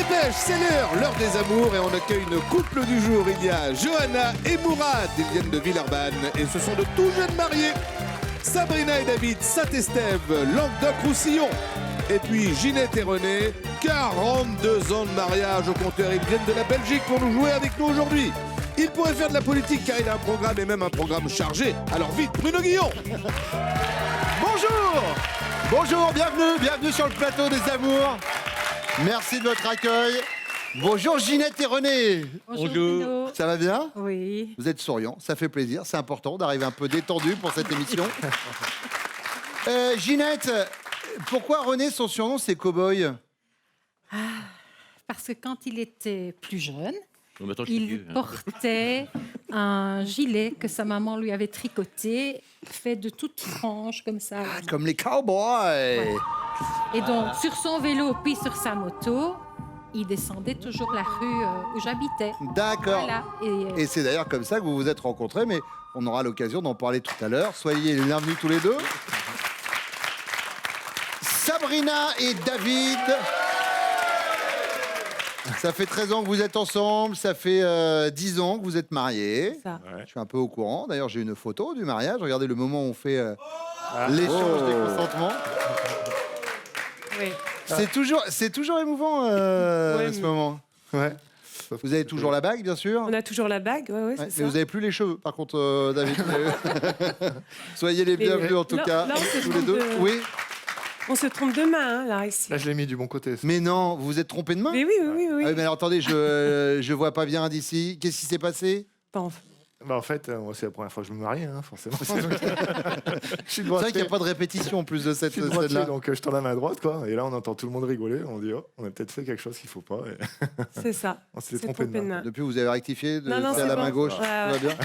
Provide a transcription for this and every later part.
dépêche, c'est l'heure des amours et on accueille une couple du jour. Il y a Johanna et Mourad, ils viennent de Villeurbanne et ce sont de tout jeunes mariés. Sabrina et David, Saint-Estève, Languedoc-Roussillon. Et puis Ginette et René, 42 ans de mariage au compteur. Ils viennent de la Belgique pour nous jouer avec nous aujourd'hui. Il pourrait faire de la politique car il a un programme et même un programme chargé. Alors vite, Bruno Guillon. Bonjour. Bonjour, bienvenue sur le plateau des amours. Merci de votre accueil. Bonjour Ginette et René. Bonjour. Bruno. Ça va bien? Oui. Vous êtes souriants, ça fait plaisir, c'est important d'arriver un peu détendu pour cette émission. Ginette, pourquoi René, son surnom, c'est Cowboy? Parce que quand il était plus jeune, Attends, je suis il vieux, hein. portait un gilet que sa maman lui avait tricoté, fait de toutes franges comme ça. Comme les cowboys. Et donc, sur son vélo puis sur sa moto, il descendait toujours la rue où j'habitais. D'accord. Voilà. Et c'est d'ailleurs comme ça que vous vous êtes rencontrés, mais on aura l'occasion d'en parler tout à l'heure. Soyez les bienvenus tous les deux. Sabrina et David. Ça fait 13 ans que vous êtes ensemble, ça fait 10 ans que vous êtes mariés. Ça. Je suis un peu au courant. D'ailleurs, j'ai une photo du mariage. Regardez le moment où on fait l'échange des consentements. Oui. C'est toujours émouvant ce moment. Ouais. Vous avez toujours la bague, bien sûr. On a toujours la bague, ouais, c'est Mais ça. vous n'avez plus les cheveux, par contre, David. Soyez les bienvenus, en tout là, cas, là, on se tous les trompe deux. de- Oui. On se trompe de main, hein, là, ici. Là, je l'ai mis du bon côté. Mais non, vous vous êtes trompé de main. Mais oui. Ah oui, mais alors attendez, je vois pas bien d'ici. Qu'est-ce qui s'est passé? Bon, Bah, en fait, moi, c'est la première fois que je me marie, hein, forcément. Je suis C'est vrai droitier. qu'il n'y a pas de répétition en plus de Je cette suis droitier, scène-là. donc je tends la main à droite, quoi. Et là, on entend tout le monde rigoler. On dit, oh, on a peut-être fait quelque chose qu'il faut pas. Et c'est ça. on s'est C'est trompé de main. Depuis, vous avez rectifié de Non, faire c'est la main bon. gauche. Ouais, Tout va ouais. bien.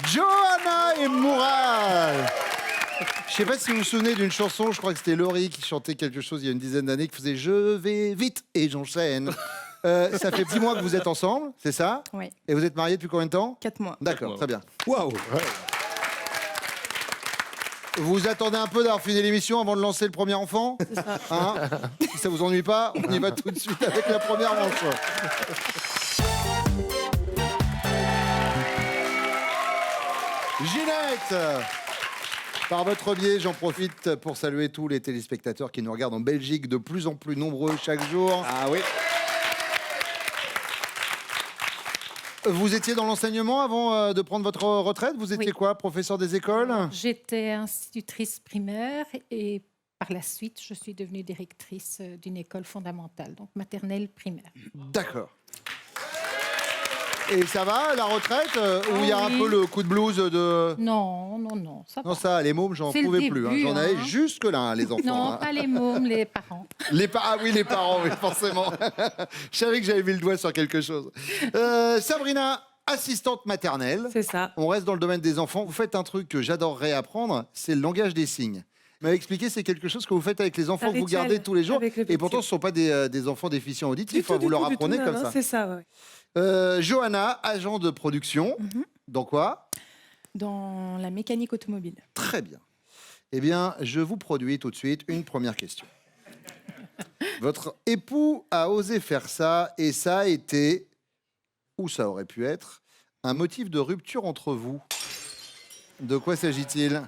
Johanna et Mourad. Je sais pas si vous vous souvenez d'une chanson, je crois que c'était Laurie qui chantait quelque chose il y a une dizaine d'années, qui faisait « Je vais vite et j'enchaîne ». Ça fait 10 mois que vous êtes ensemble, c'est ça? Oui. Et vous êtes mariés depuis combien de temps? 4 mois. D'accord, très bien. Waouh. Vous attendez un peu d'avoir fini l'émission avant de lancer le premier enfant? C'est ça. Hein? Si ça vous ennuie pas, on y va tout de suite avec la première manche. Ginette, par votre biais, j'en profite pour saluer tous les téléspectateurs qui nous regardent en Belgique, de plus en plus nombreux chaque jour. Ah oui. Vous étiez dans l'enseignement avant de prendre votre retraite? Vous étiez Oui. quoi, professeur des écoles? J'étais institutrice primaire et par la suite, je suis devenue directrice d'une école fondamentale, donc maternelle primaire. D'accord. Et ça va, la retraite, où il y a un oui. peu le coup de blues de... Non, ça Non, va. ça, les mômes, j'en C'est le pouvais plus. début, J'en avais hein. jusque-là, hein, les enfants. Non, hein. pas les mômes, les parents. Ah oui, les parents, oui, forcément. Je savais que j'avais mis le doigt sur quelque chose. Sabrina, assistante maternelle. c'est ça. On reste dans le domaine des enfants. Vous faites un truc que j'adorerais apprendre, c'est le langage des signes. Vous m'avez expliqué, c'est quelque chose que vous faites avec les enfants, que vous rituel, gardez tous les jours. avec le Et pourtant, petit. ce ne sont pas des enfants déficients auditifs. Du tout, vous leur du tout, apprenez non, comme non, ça. C'est ça, ouais. Johanna, agent de production. Dans quoi? Dans la mécanique automobile. Très bien. Eh bien, je vous produis tout de suite une première question. Votre époux a osé faire ça et ça a été, ou ça aurait pu être, un motif de rupture entre vous. De quoi s'agit-il?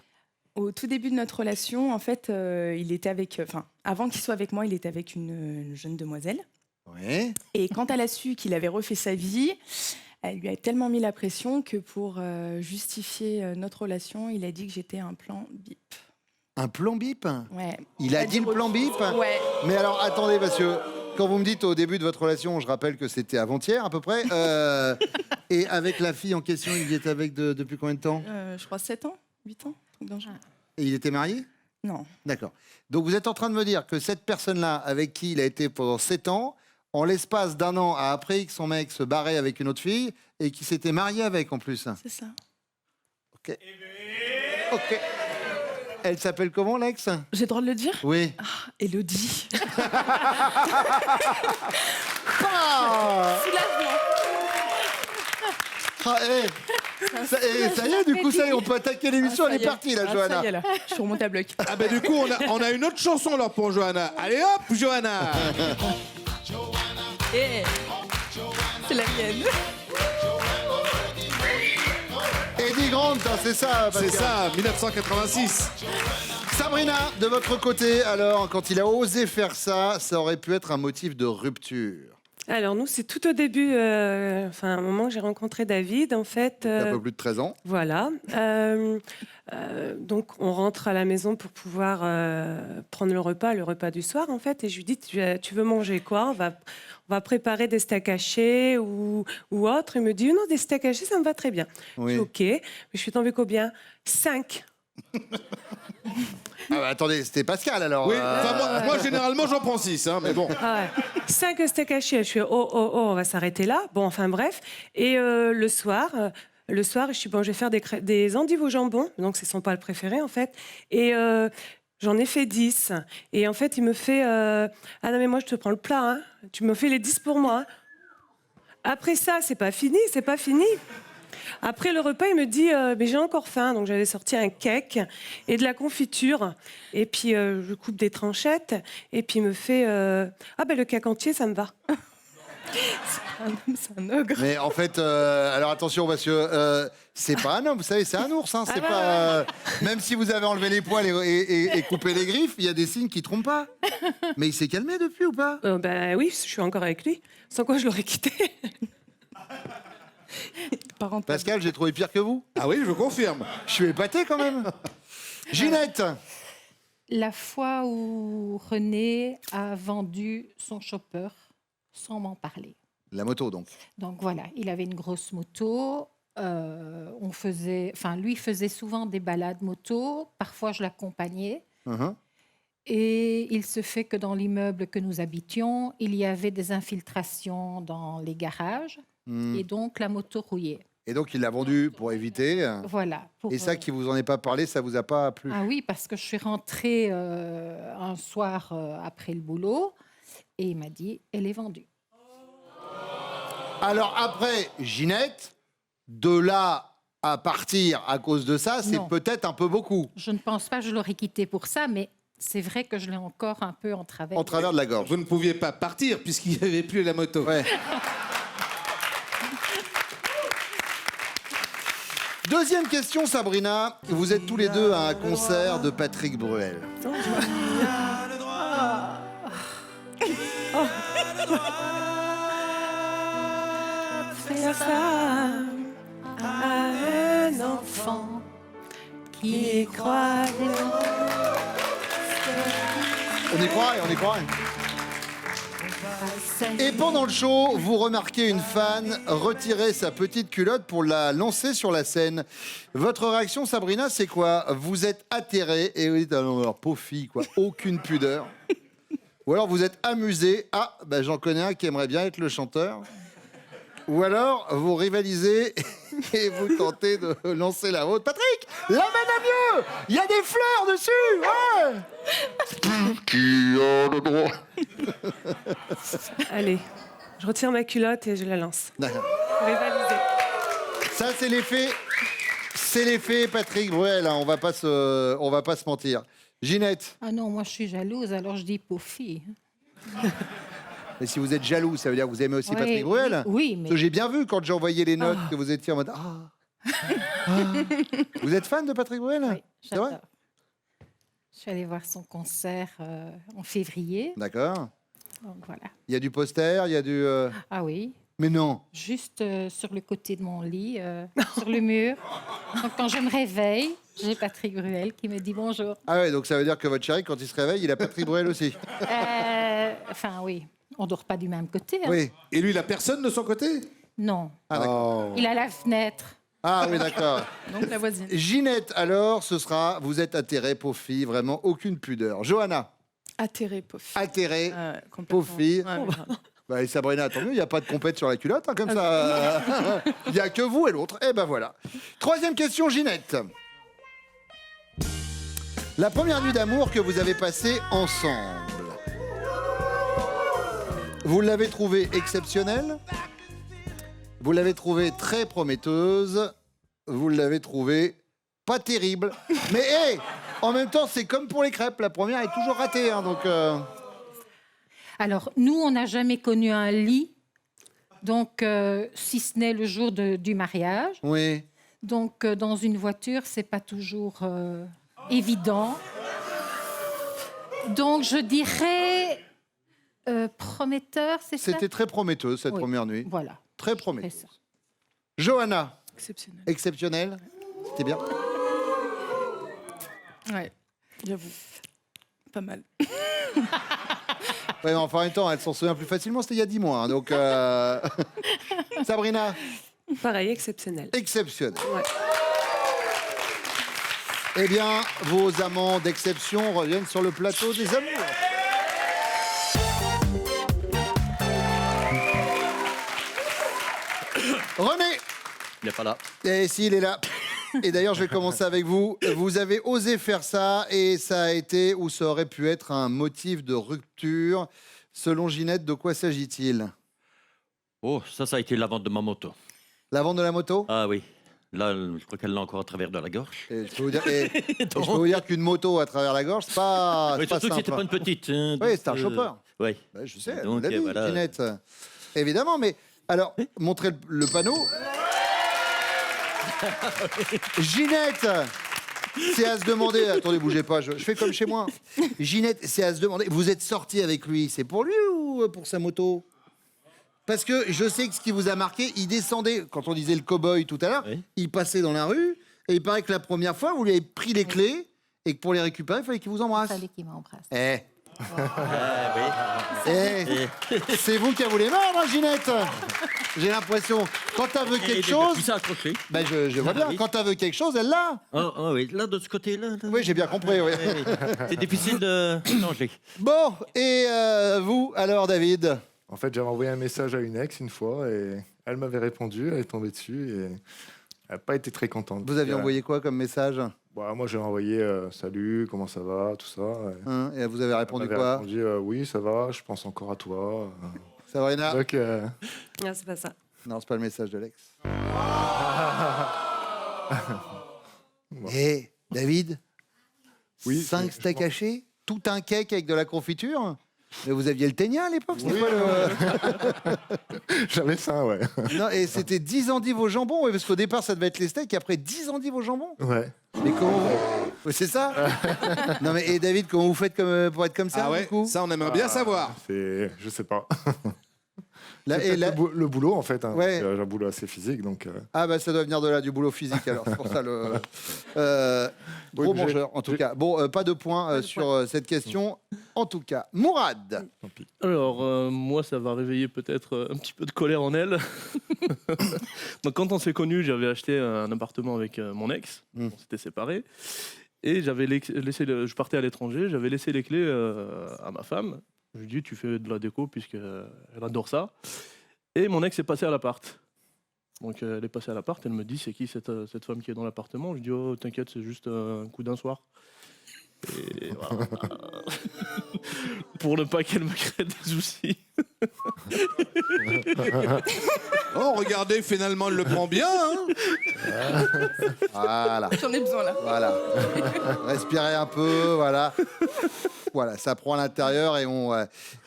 Au tout début de notre relation, en fait, il était avec... Enfin, avant qu'il soit avec moi, il était avec une jeune demoiselle. Oui. Et quand elle a su qu'il avait refait sa vie, elle lui a tellement mis la pression que pour justifier notre relation, il a dit que j'étais un plan bip. Un plan bip? Ouais. Il a dit le plan bip? Ouais. Mais alors, attendez, parce que quand vous me dites au début de votre relation, je rappelle que c'était avant-hier à peu près, et avec la fille en question, il y était avec depuis combien de temps? Je crois 7 ans, 8 ans. Truc dans le genre. Et il était marié? Non. D'accord. Donc vous êtes en train de me dire que cette personne-là, avec qui il a été pendant 7 ans, en l'espace d'un an, a appris que son mec se barrait avec une autre fille et qu'il s'était marié avec en plus. C'est ça. Ok. Ok. Elle s'appelle comment, l'ex? J'ai le droit de le dire? Oui. Élodie. Ah Soulagement. Ah, ça y est, du coup, ça y est, on peut attaquer l'émission. Elle est partie, là, Johanna. Ça y est, là. Je suis remontée à bloc. Ah ben du coup, on a une autre chanson alors pour Johanna. Allez hop, Johanna. C'est la mienne. Eddie Grant, hein, c'est ça, Pascal. C'est ça, 1986. Sabrina, de votre côté, alors, quand il a osé faire ça, ça aurait pu être un motif de rupture. Alors, nous, c'est tout au début, un moment que j'ai rencontré David, en fait. Il y a un peu plus de 13 ans. Voilà. Donc, on rentre à la maison pour pouvoir prendre le repas du soir, en fait. Et je lui dis, tu veux manger quoi ? On va préparer des steaks hachés ou autre. Il me dit, non, des steaks hachés, ça me va très bien. Oui. Je dis, OK. Mais je suis tombée combien ? 5. Ah bah, attendez, c'était Pascal, alors. Oui, enfin, moi généralement j'en prends 6, hein, mais bon. Ah ouais. 5 steaks hachés. Je suis, on va s'arrêter là. Bon, enfin, bref. Et le soir, je suis, bon, je vais faire des endives au jambon. Donc, c'est son plat préféré, en fait. Et j'en ai fait 10. Et en fait, il me fait, ah non, mais moi, je te prends le plat, hein. Tu me fais les 10 pour moi. Après ça, c'est pas fini. Après le repas, il me dit mais j'ai encore faim. Donc j'avais sorti un cake et de la confiture. Et puis je coupe des tranchettes. Et puis il me fait le cake entier, ça me va. C'est un ogre. Mais en fait, alors attention, parce que c'est pas un homme, vous savez, c'est un ours. Hein, c'est pas, même si vous avez enlevé les poils et coupé les griffes, il y a des signes qui trompent pas. Mais il s'est calmé depuis ou pas ? Oui, je suis encore avec lui. Sans quoi je l'aurais quitté. Pascal, j'ai trouvé pire que vous. Ah oui, je confirme. Je suis épaté quand même. Ginette. La fois où René a vendu son chopper sans m'en parler. La moto, donc. Donc voilà, il avait une grosse moto. Lui faisait souvent des balades moto. Parfois, je l'accompagnais. Uh-huh. Et il se fait que dans l'immeuble que nous habitions, il y avait des infiltrations dans les garages. Et donc, la moto rouillait. Et donc, il l'a vendu pour éviter. Voilà. Et ça, qui vous en est pas parlé, ça vous a pas plu ? Ah oui, parce que je suis rentrée un soir après le boulot et il m'a dit, elle est vendue. Alors après, Ginette, de là à partir à cause de ça, c'est Non. peut-être un peu beaucoup. Je ne pense pas que je l'aurais quitté pour ça, mais c'est vrai que je l'ai encore un peu en travers. En travers de la gorge. Vous ne pouviez pas partir puisqu'il n'y avait plus la moto. Ouais. Deuxième question, Sabrina. Vous êtes tous les deux à un concert de Patrick Bruel. Faire ça à un enfant qui y croit. On y croit, on y croit. Et pendant le show, vous remarquez une fan retirer sa petite culotte pour la lancer sur la scène. Votre réaction, Sabrina, c'est quoi ? Vous êtes atterrée et vous dites, alors, pauvre fille, quoi, aucune pudeur. Ou alors vous êtes amusé, j'en connais un qui aimerait bien être le chanteur. Ou alors vous rivalisez et vous tentez de lancer la vôtre. Patrick, l'amène à mieux. Il y a des fleurs dessus. Ouais. Qui a le droit ? Allez, je retire ma culotte et je la lance. Rivaliser. Ça, c'est l'effet Patrick Bruel, hein. On va pas se mentir. Ginette, Ah non, moi je suis jalouse, alors je dis pauvre fille. mais si vous êtes jaloux, ça veut dire que vous aimez aussi Ouais, Patrick Bruel ? oui, mais- Parce que j'ai bien vu quand j'ai envoyé les notes que vous étiez en mode Vous êtes fan de Patrick Bruel ? Oui, C'est vrai ? j'adore. Je suis allée voir son concert en février. D'accord. Donc voilà. Il y a du poster, il y a du... Ah oui, Mais non. juste sur le côté de mon lit, sur le mur. Donc quand je me réveille, j'ai Patrick Bruel qui me dit bonjour. Ah ouais, donc ça veut dire que votre chéri, quand il se réveille, il a Patrick Bruel aussi. Enfin oui, on dort pas du même côté. Hein. Oui. Et lui, il a personne de son côté ? Non, Ah, d'accord. Oh. il a la fenêtre. Ah oui, d'accord. Donc la voisine. Ginette, alors, ce sera... Vous êtes atterrée, pauvre fille, vraiment aucune pudeur. Johanna, Atterré, pauvre fille. atterrée, Complètement. pauvre fille. Ouais, mais grave. Bah, et Sabrina, tant mieux, il n'y a pas de compète sur la culotte, hein, comme ça. Il n'y a que vous et l'autre. Eh ben voilà. Troisième question, Ginette. La première nuit d'amour que vous avez passée ensemble, vous l'avez trouvée exceptionnelle, Vous l'avez trouvée très prometteuse. Vous l'avez trouvée pas terrible. Mais hey, en même temps, c'est comme pour les crêpes. La première est toujours ratée. Hein, donc, Alors, nous, on n'a jamais connu un lit, donc si ce n'est le jour du mariage. oui. Donc, dans une voiture, c'est pas toujours évident. Donc, je dirais prometteur, c'est ça? C'était très prometteuse cette Oui. première nuit. Voilà. Très C'est prometteuse. ça. Johanna, Exceptionnel. exceptionnelle. C'était bien. Ouais, j'avoue. Pas mal. Ouais, mais enfin, en même temps, elle s'en souvient plus facilement. C'était il y a 10 mois. Hein, donc, Sabrina, Pareil, exceptionnel. exceptionnelle. Ouais. Eh bien, vos amants d'exception reviennent sur le plateau des amours. René, Il n'est pas là. et s'il est là. Et d'ailleurs, je vais commencer avec vous. Vous avez osé faire ça et ça a été ou ça aurait pu être un motif de rupture. Selon Ginette, de quoi s'agit-il? Oh, ça a été la vente de ma moto. La vente de la moto? Ah oui. Là, je crois qu'elle l'a encore à travers de la gorge. Et je peux vous dire, je peux vous dire qu'une moto à travers la gorge, c'est pas, Oui, c'est pas surtout que c'était simple. pas une petite. Hein, Oui, donc, c'est un chopper. Oui. Ouais, je sais, Donc, vous l'avez, voilà. Ginette. Évidemment, mais alors, montrez le panneau. Ginette, c'est à se demander. Attendez, bougez pas, je fais comme chez moi. Ginette, c'est à se demander. Vous êtes sorti avec lui, c'est pour lui ou pour sa moto? Parce que je sais que ce qui vous a marqué, il descendait, quand on disait le cow-boy tout à l'heure, Oui. il passait dans la rue, et il paraît que la première fois, vous lui avez pris les clés, et que pour les récupérer, il fallait qu'il vous Il embrasse. fallait qu'il m'embrasse. Eh, Ah, eh, c'est vous qui avez voulu mordre, hein, Ginette. J'ai l'impression, quand t'as vu oui. quelque chose, Ça accroché. ben je vois bien, oui. quand t'as vu quelque chose, elle l'a. Oh, oui, là, de ce côté-là. Là. Oui, j'ai bien compris, oui. Oui, oui. C'est difficile de changer. Bon, et vous, alors, David? En fait, j'avais envoyé un message à une ex une fois et elle m'avait répondu, elle est tombée dessus et elle n'a pas été très contente. Vous aviez envoyé quoi comme message? Bah, moi, j'ai envoyé salut, comment ça va, tout ça. Hein, et vous avez Elle répondu m'avait quoi? répondu oui, ça va, je pense encore à toi. Sabrina? Donc, Ah, c'est pas ça. Non, c'est pas le message de l'ex. Et David? Oui, 5 mais steaks je hachés? Tout un cake avec de la confiture? Mais vous aviez le ténia à l'époque, c'était Oui. quoi j'avais ça, ouais. Non, et c'était 10 endives au jambon, oui, parce qu'au départ ça devait être les steaks, et après 10 endives au jambon. Ouais. Mais comment Oui, c'est ça. Non mais et David, comment vous faites pour être comme ça Ah du ouais, coup ça on aimerait bien savoir. Je sais pas. Là, C'est et peut-être là- le boulot, en fait. Hein, Ouais. parce que j'ai un boulot assez physique, donc... Ah bah ça doit venir de là, du boulot physique alors, c'est pour ça le... gros Oui, mais mangeur en tout j'ai- cas. Bon, pas de points sur cette question en tout cas. Mourad, Tant pis. Alors, moi, ça va réveiller peut-être un petit peu de colère en elle. Donc, quand on s'est connus, j'avais acheté un appartement avec mon ex. Mm. On s'était séparés. Et j'avais laissé, je partais à l'étranger, j'avais laissé les clés à ma femme. Je lui ai dit, tu fais de la déco puisqu'elle adore ça. Et mon ex est passé à l'appart. Donc, elle est passée à l'appart, elle me dit, c'est qui cette femme qui est dans l'appartement? Je lui dis, oh, t'inquiète, c'est juste un coup d'un soir. Et voilà. Pour ne pas qu'elle me crée des soucis. Oh, regardez, finalement, elle le prend bien. Hein. voilà. J'en ai besoin là. Voilà. Respirez un peu, voilà. Voilà, ça prend à l'intérieur et on.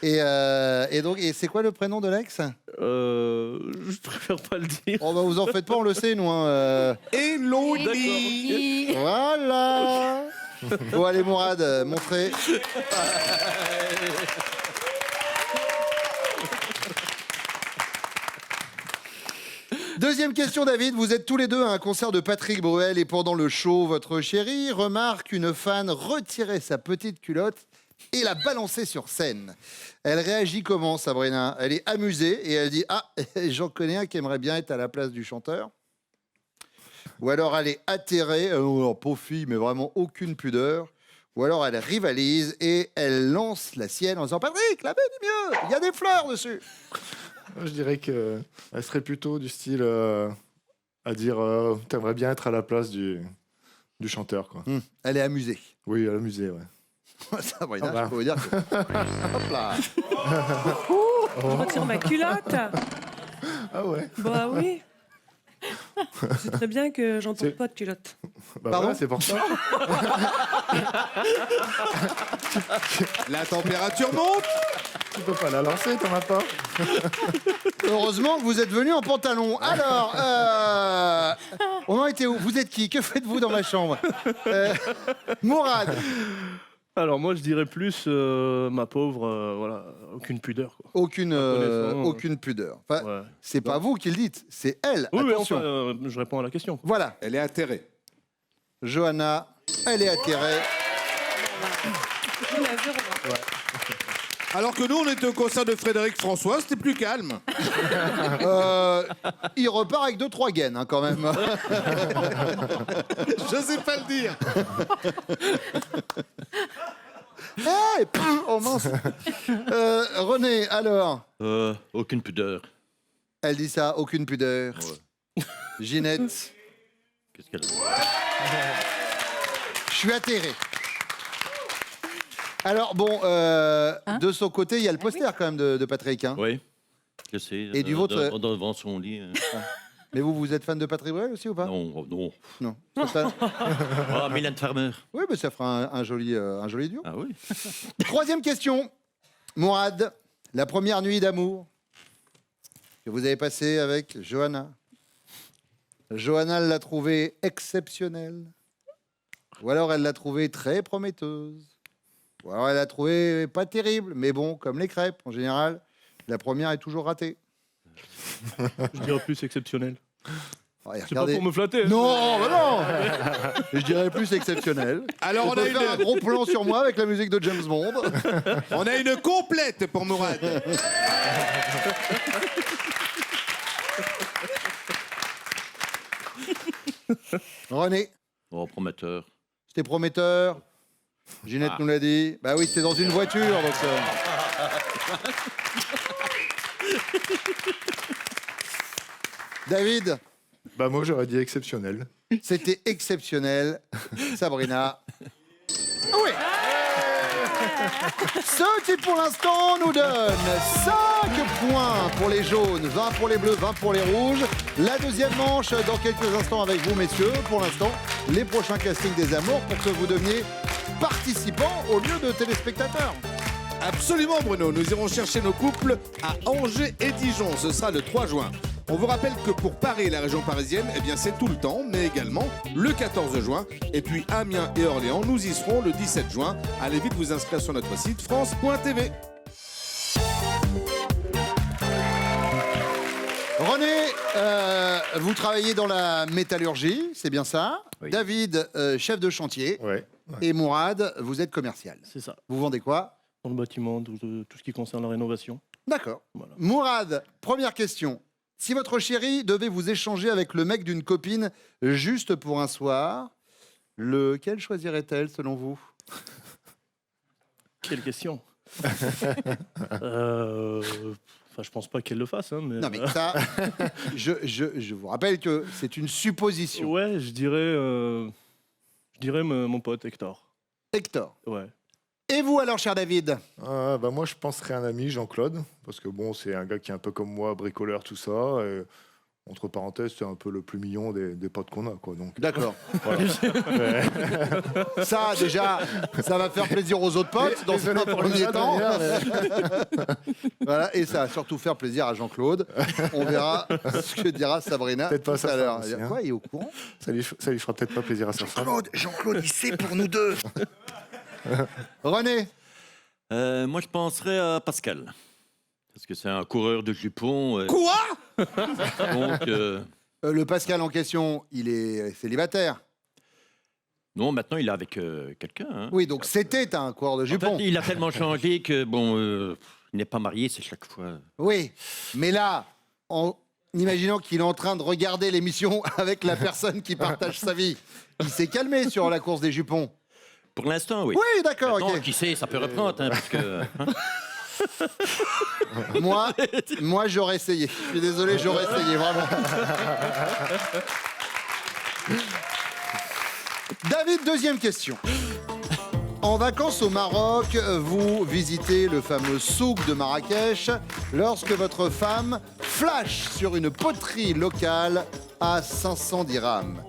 Et donc, et c'est quoi le prénom de l'ex? Je préfère pas le dire. Oh bah vous en faites pas, on le sait nous. Hein, Elodie. Voilà. Bon allez Mourad, montrez. Deuxième question, David. Vous êtes tous les deux à un concert de Patrick Bruel et pendant le show, votre chérie remarque une fan retirer sa petite culotte et la balancer sur scène. Elle réagit comment, Sabrina? Elle est amusée et elle dit « Ah, j'en connais un qui aimerait bien être à la place du chanteur. » Ou alors elle est atterrée, alors pauvre fille, mais vraiment aucune pudeur. Ou alors elle rivalise et elle lance la sienne en disant « Patrick, la baie du mieux, il y a des fleurs dessus !» Je dirais qu'elle serait plutôt du style à dire t'aimerais bien être à la place du chanteur, quoi. Elle est amusée. Oui, à la musée, ouais. Sabrina, Ah bah. je peux vous dire que... Hop là. Je retire ma culotte. Ah ouais. Bah oui. C'est très bien que j'en porte pas de culotte. Bah Pardon voilà, c'est pour ça. La température monte. Tu peux pas la lancer, t'en as pas. Heureusement que vous êtes venu en pantalon. Alors, on en était où? Vous êtes qui? Que faites-vous dans ma chambre? Mourad. Alors moi je dirais plus ma pauvre, voilà, aucune pudeur. Quoi. Aucune pudeur. Enfin, Ouais. c'est pas vous qui le dites, c'est elle. Oui, mais Attention. enfin, je réponds à la question. Quoi. Voilà, Elle est atterrée. Johanna, elle est atterrée. Alors que nous, on était au concert de Frédéric François, c'était plus calme. Il repart avec 2-3 gaines, hein, quand même. Je sais pas le dire. Hey, oh mince. René, alors, Aucune pudeur. elle dit ça, aucune pudeur. Ginette, Qu'est-ce qu'elle je suis atterré. Alors, bon, de son côté, il y a le poster quand même de Patrick. Hein. Oui, je sais. Et du vôtre, Devant son lit. Mais vous êtes fan de Patrick Bruel aussi ou pas? Non, non. Non. C'est pas- Ah, Mylène Farmer. Oui, mais ça fera un joli duo. Ah oui. Troisième question. Mourad, la première nuit d'amour que vous avez passée avec Johanna. Johanna l'a trouvée exceptionnelle. Ou alors elle l'a trouvée très prometteuse. Ou alors elle l'a trouvée pas terrible. Mais bon, comme les crêpes, en général, la première est toujours ratée. Je dirais plus exceptionnel. Ouais, C'est pas pour me flatter. hein. Non, bah non. Je dirais plus exceptionnel. Alors, On on peut a, faire un une, gros plan sur moi avec la musique de James Bond. on a une complète pour Mourad. René, Oh, prometteur. c'était prometteur. Ginette nous l'a dit. Bah oui, c'était dans une voiture. Donc, David, Bah moi j'aurais dit exceptionnel. c'était exceptionnel. Sabrina. Oui. Ce qui pour l'instant nous donne 5 points pour les jaunes, 20 pour les bleus, 20 pour les rouges. La deuxième manche dans quelques instants avec vous messieurs. Pour l'instant, les prochains castings des amours pour que vous deveniez participants au lieu de téléspectateurs. Absolument, Bruno. Nous irons chercher nos couples à Angers et Dijon. Ce sera le 3 juin. On vous rappelle que pour Paris et la région parisienne, eh bien c'est tout le temps, mais également le 14 juin. Et puis Amiens et Orléans, nous y serons le 17 juin. Allez vite vous inscrire sur notre site france.tv. René, vous travaillez dans la métallurgie, c'est bien ça? Oui. David, chef de chantier. Ouais. Et Mourad, vous êtes commercial. C'est ça. Vous vendez quoi? Dans le bâtiment, tout ce qui concerne la rénovation. D'accord. Voilà. Mourad, première question. Si votre chérie devait vous échanger avec le mec d'une copine juste pour un soir, lequel choisirait-elle selon vous? Quelle question. Enfin, je pense pas qu'elle le fasse. Hein, mais... Non mais ça, je vous rappelle que c'est une supposition. Ouais, je dirais mon pote Hector. Hector. Ouais. Et vous alors, cher David? Bah moi je penserais à un ami, Jean-Claude, parce que bon c'est un gars qui est un peu comme moi, bricoleur, tout ça. Et, entre parenthèses, c'est un peu le plus mignon des potes qu'on a, quoi. Donc, D'accord. voilà. Ça, déjà, ça va faire plaisir aux autres potes dans un premier temps. Voilà, et ça va surtout faire plaisir à Jean-Claude. On verra ce que dira Sabrina Peut-être pas tout sa à femme l'heure. aussi, hein. Quoi, il est au courant? Ça lui fera peut-être pas plaisir à sa femme. Jean-Claude, il sait pour nous deux. René, Moi, je penserais à Pascal. Parce que c'est un coureur de jupons. Quoi? Donc, le Pascal en question, il est célibataire. non, maintenant, il est avec quelqu'un. Hein. Oui, donc c'était un coureur de En jupons. fait, il a tellement changé que, bon, il n'est pas marié, c'est chaque fois. Oui, mais là, en imaginant qu'il est en train de regarder l'émission avec la personne qui partage sa vie, il s'est calmé sur la course des jupons. Pour l'instant, oui. Oui, d'accord, Maintenant, ok. qui sait, ça peut reprendre, hein, parce que... hein. Moi, j'aurais essayé. Je suis désolé, j'aurais essayé, vraiment. David, deuxième question. En vacances au Maroc, vous visitez le fameux souk de Marrakech lorsque votre femme flash sur une poterie locale à 500 dirhams.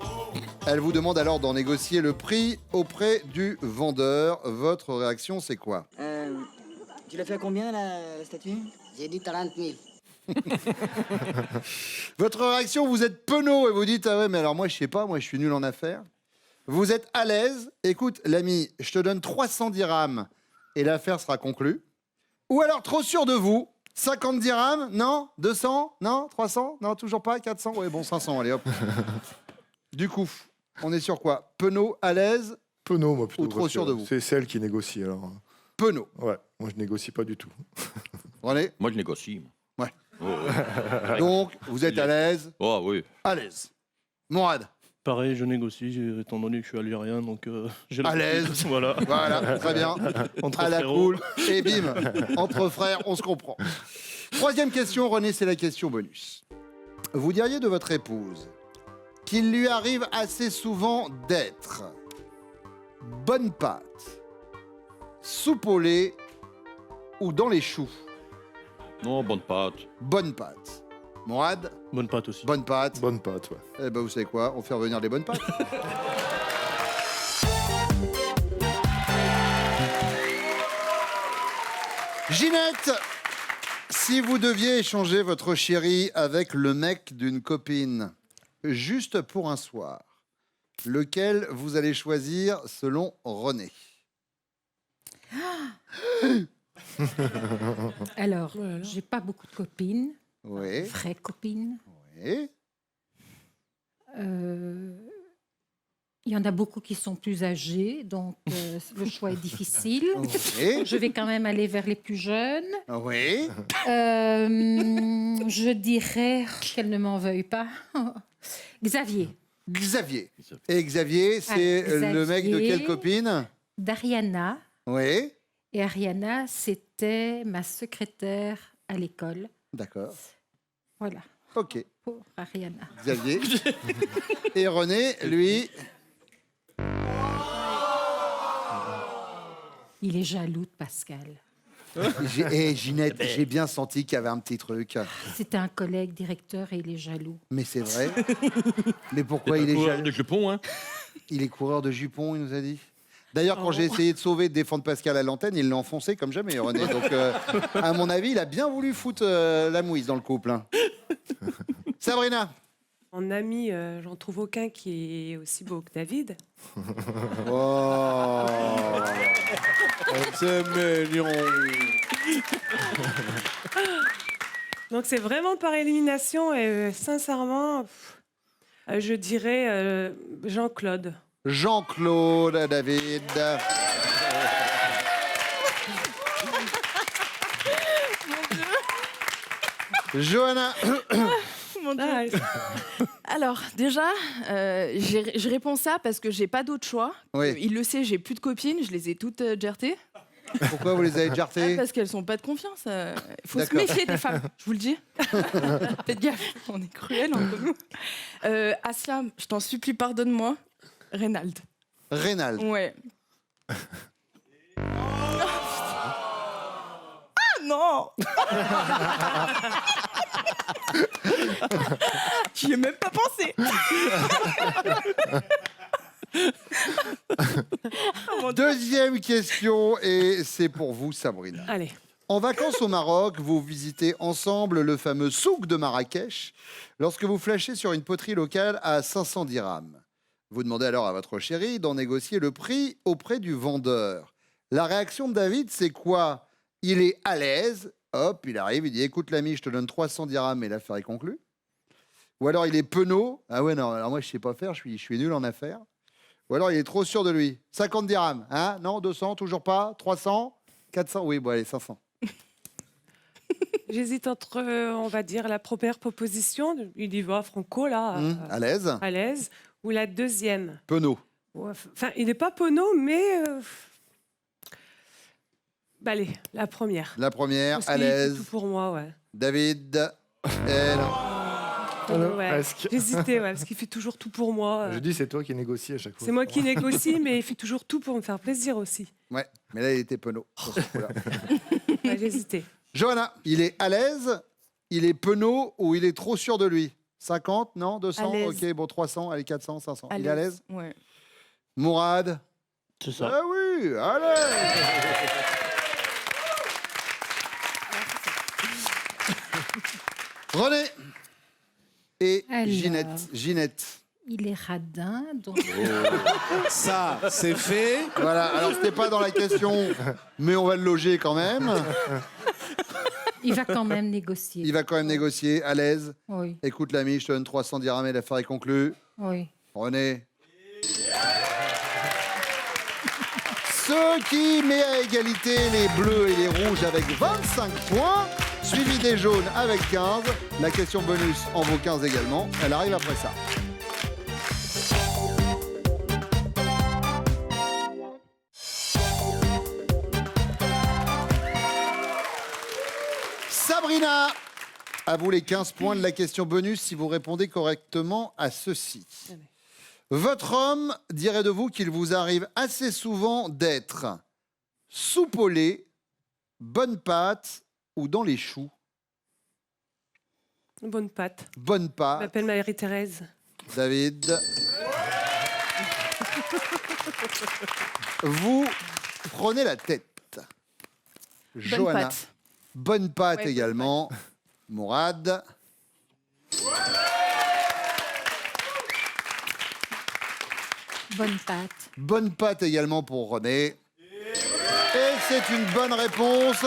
Elle vous demande alors d'en négocier le prix auprès du vendeur. Votre réaction, c'est quoi? Tu l'as fait à combien, la statue? J'ai dit 30 000. Votre réaction, vous êtes penaud et vous dites, ah ouais, mais alors moi, je sais pas, moi, je suis nul en affaires. Vous êtes à l'aise. Écoute, l'ami, je te donne 300 dirhams et l'affaire sera conclue. Ou alors, trop sûr de vous, 50 dirhams, non? 200, non? 300, non? Toujours pas? 400? Ouais, bon, 500, allez, hop. Du coup, on est sur quoi? Penaud, à l'aise? Penaud, moi, plutôt. Ou trop parce sûr que de vous? C'est celle qui négocie, alors. Penaud. Ouais, moi, je négocie pas du tout. René? Moi, je négocie. Ouais. Oh, ouais. Donc, vous êtes à l'aise? Oh, oui. À l'aise. Mourad? Pareil, je négocie, étant donné que je suis algérien, donc j'ai À l'aise. Voilà. Voilà, très bien. Entre À la frérots. cool. Et bim, entre frères, on se comprend. Troisième question, René, c'est la question bonus. Vous diriez de votre épouse qu'il lui arrive assez souvent d'être bonne pâte, soupe au lait ou dans les choux? Non, bonne pâte. Bonne pâte. Mourad? Bonne pâte aussi. Bonne pâte. Bonne pâte, ouais. Eh ben, vous savez quoi? On fait revenir les bonnes pâtes. Ginette, si vous deviez échanger votre chérie avec le mec d'une copine, juste pour un soir, lequel vous allez choisir selon René? Alors, j'ai pas beaucoup de copines, Oui. vraies copines. Oui. Il y en a beaucoup qui sont plus âgés, donc le choix est difficile. Oui. Je vais quand même aller vers les plus jeunes. Oui. Je dirais qu'elle ne m'en veuille pas. Xavier, Xavier. Et Xavier, c'est le mec de Xavier. quelle copine? d'Ariana. Oui. Et Ariana, c'était ma secrétaire à l'école. D'accord. Voilà, Ok. pour Ariana. Xavier. Et René, lui. Il est jaloux de Pascal. Ginette, j'ai bien senti qu'il y avait un petit truc. C'était un collègue directeur et il est jaloux. Mais c'est vrai. Mais pourquoi il est Coureur jaloux? de jupons, hein. Il est coureur de jupons, il nous a dit. D'ailleurs, quand j'ai essayé de sauver, de défendre Pascal à l'antenne, il l'a enfoncé comme jamais, René. Donc, à mon avis, il a bien voulu foutre la mouise dans le couple. Hein. Sabrina. En ami, j'en trouve aucun qui est aussi beau que David. Oh, c'est mignon. Donc c'est vraiment par élimination et sincèrement, je dirais Jean-Claude. Jean-Claude, David. Johanna. Mon Dieu. Ah, Alors, déjà, je réponds ça parce que j'ai pas d'autre choix. Oui. Il le sait, j'ai plus de copines, je les ai toutes jartées. Pourquoi vous les avez jartées? Parce qu'elles sont pas de confiance. Il faut se D'accord. méfier des femmes, je vous le dis. Faites gaffe, on est cruels entre nous. Aslam, je t'en supplie, pardonne-moi. Reynald. Reynald. Ouais. Ah non. J'y ai même pas pensé. Deuxième question, et c'est pour vous, Sabrina. allez. En vacances au Maroc, vous visitez ensemble le fameux souk de Marrakech lorsque vous flashez sur une poterie locale à 500 dirhams. Vous demandez alors à votre chérie d'en négocier le prix auprès du vendeur. La réaction de David, c'est quoi? Il est à l'aise, hop, il arrive, il dit « Écoute l'ami, je te donne 300 dirhams et l'affaire est conclue. » Ou alors il est penaud. « Ah ouais, non, alors moi je sais pas faire, je suis nul en affaires. » Ou alors il est trop sûr de lui. 50 dirhams, hein? Non, 200, toujours pas? 300? 400? Oui, bon allez, 500. J'hésite entre, on va dire, la première proposition, il y va franco, là, À l'aise. à l'aise, ou la deuxième. Penaud. Ouais, enfin, il n'est pas penaud, mais... Bah, allez, la première. La première, Parce à qu'il fait l'aise. tout pour moi, ouais. David. Elle. Ouais. Presque. J'hésitais, ouais, parce qu'il fait toujours tout pour moi. Je dis, c'est toi qui négocie à chaque fois. C'est moi qui négocie, mais il fait toujours tout pour me faire plaisir aussi. Ouais, mais là, il était penaud. sur ce coup-là. Ouais, j'hésitais. Johanna, il est à l'aise. il est penaud ou il est trop sûr de lui? 50, non? 200? À l'aise. Ok, bon, 300, allez, 400, 500. Il est à l'aise? Ouais. Mourad? C'est ça. Ah oui, allez. René et Alors. Ginette. Il est radin, donc Ça, c'est fait. Voilà, alors c'était pas dans la question, mais on va le loger quand même. il va quand même négocier. Il va quand même négocier, à l'aise. Oui, Écoute l'ami, je te donne 300 dirhams et l'affaire est conclue. oui. René. Ce qui met à égalité les bleus et les rouges avec 25 points, suivi des jaunes avec 15. La question bonus en vaut 15 également. Elle arrive après ça. Sabrina, à vous les 15 points de la question bonus si vous répondez correctement à ceci. Votre homme dirait de vous qu'il vous arrive assez souvent d'être soupe au lait, bonne pâte ou dans les choux. Bonne patte. Bonne Je pâte. m'appelle Marie-Thérèse. David. Vous prenez la tête. Johanna. pâte. Bonne pâte Ouais, bonne également. Mourad. Bonne pâte. Bonne pâte également pour René. Et c'est une bonne réponse.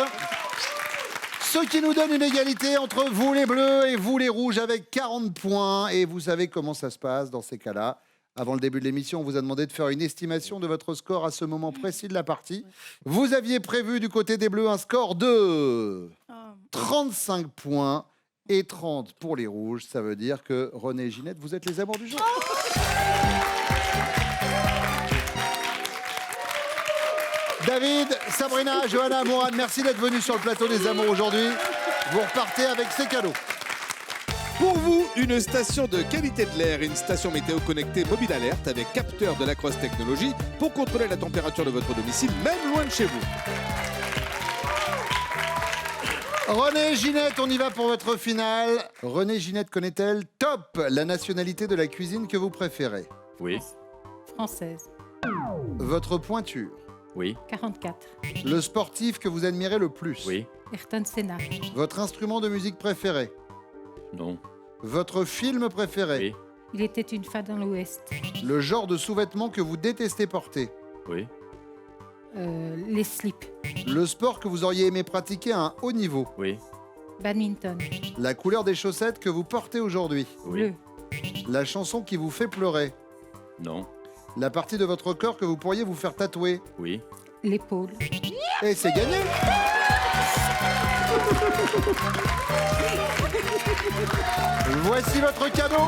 Ce qui nous donne une égalité entre vous les bleus et vous les rouges avec 40 points. Et vous savez comment ça se passe dans ces cas-là. Avant le début de l'émission, on vous a demandé de faire une estimation de votre score à ce moment précis de la partie. Vous aviez prévu du côté des bleus un score de 35 points et 30 pour les rouges. Ça veut dire que René et Ginette, vous êtes les amours du jour. David, Sabrina, Johanna, Mourad, merci d'être venus sur le plateau des Amours aujourd'hui. Vous repartez avec ces cadeaux. Pour vous, une station de qualité de l'air et une station météo connectée Mobile Alert avec capteur de la Cross Technologies pour contrôler la température de votre domicile, même loin de chez vous. René, Ginette, on y va pour votre finale. René, Ginette connaît-elle top la nationalité de la cuisine que vous préférez? Oui, Française. Votre pointure? oui, 44. Le sportif que vous admirez le plus? oui, Ayrton Senna. Votre instrument de musique préféré? non, Votre film préféré? oui, Il était une fois dans l'Ouest. Le genre de sous-vêtements que vous détestez porter? oui, Les slips. Le sport que vous auriez aimé pratiquer à un haut niveau? oui, Badminton. La couleur des chaussettes que vous portez aujourd'hui? oui, Bleu. La chanson qui vous fait pleurer? non, La partie de votre corps que vous pourriez vous faire tatouer? oui. L'épaule. Et c'est gagné! Voici votre cadeau!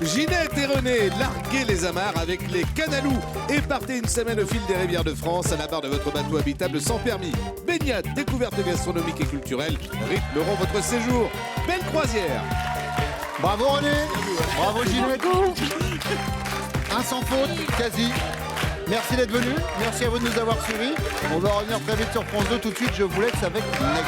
Ginette et René, larguez les amarres avec les Canalous et partez une semaine au fil des rivières de France à la barre de votre bateau habitable sans permis. Baignade, découvertes gastronomiques et culturelles rythmeront votre séjour. Belle croisière! Bravo René! Bravo Ginette! Un sans faute, quasi. Merci d'être venu. Merci à vous de nous avoir suivis. On va revenir très vite sur France 2 tout de suite. Je vous laisse avec Nagui.